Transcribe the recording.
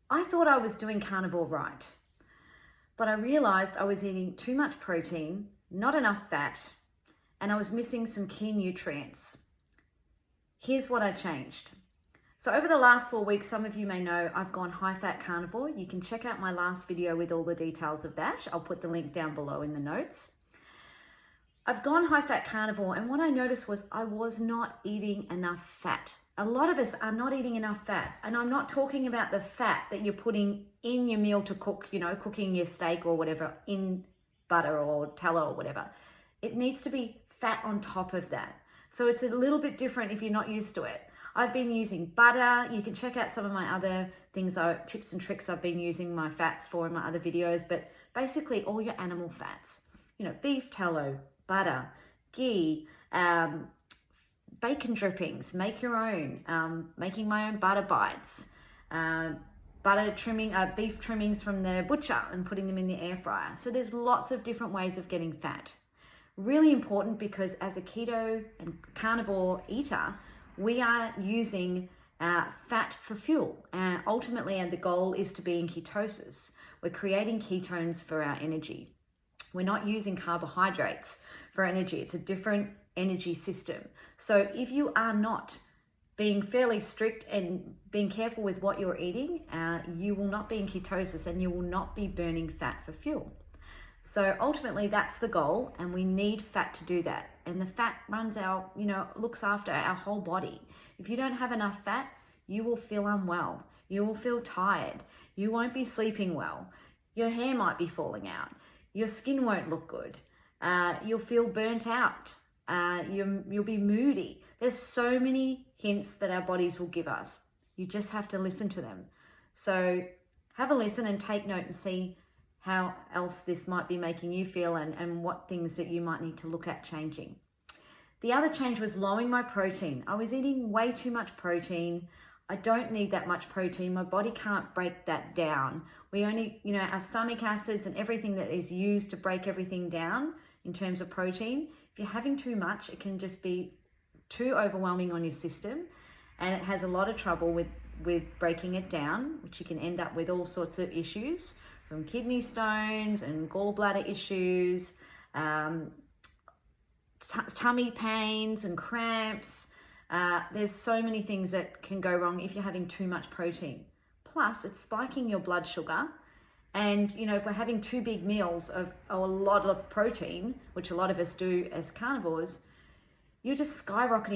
I thought I was doing carnivore right, but I realized I was eating too much protein, not enough fat, and I was missing some key nutrients. Here's what I changed. So over the last 4 weeks, some of you may know I've gone high fat carnivore. You can check out my last video with all the details of that. I'll put the link down below in the notes. I've gone high fat carnivore, and what I noticed was I was not eating enough fat. A lot of us are not eating enough fat, and I'm not talking about the fat that you're putting in your meal to cook, cooking your steak or whatever in butter or tallow or whatever. It needs to be fat on top of that. So it's a little bit different if you're not used to it. I've been using butter. You can check out some of my other things, tips and tricks I've been using my fats for in my other videos, but basically all your animal fats, beef tallow, butter, ghee, bacon drippings, make your own, making my own butter bites, beef trimmings from the butcher and putting them in the air fryer. So there's lots of different ways of getting fat. Really important, because as a keto and carnivore eater, we are using fat for fuel. Ultimately, the goal is to be in ketosis. We're creating ketones for our energy. We're not using carbohydrates for energy. It's a different energy system. So if you are not being fairly strict and being careful with what you're eating, you will not be in ketosis and you will not be burning fat for fuel. So ultimately that's the goal, and we need fat to do that. And the fat looks after our whole body. If you don't have enough fat, you will feel unwell. You will feel tired. You won't be sleeping well. Your hair might be falling out. Your skin won't look good. You'll feel burnt out. You'll be moody. There's so many hints that our bodies will give us. You just have to listen to them. So have a listen and take note and see how else this might be making you feel, and what things that you might need to look at changing. The other change was lowering my protein. I was eating way too much protein. I don't need that much protein. My body can't break that down. We only, our stomach acids and everything that is used to break everything down in terms of protein, if you're having too much, it can just be too overwhelming on your system, and it has a lot of trouble with breaking it down, which you can end up with all sorts of issues, from kidney stones and gallbladder issues, tummy pains and cramps. There's so many things that can go wrong if you're having too much protein. Plus, it's spiking your blood sugar. And, if we're having two big meals of a lot of protein, which a lot of us do as carnivores, you're just skyrocketing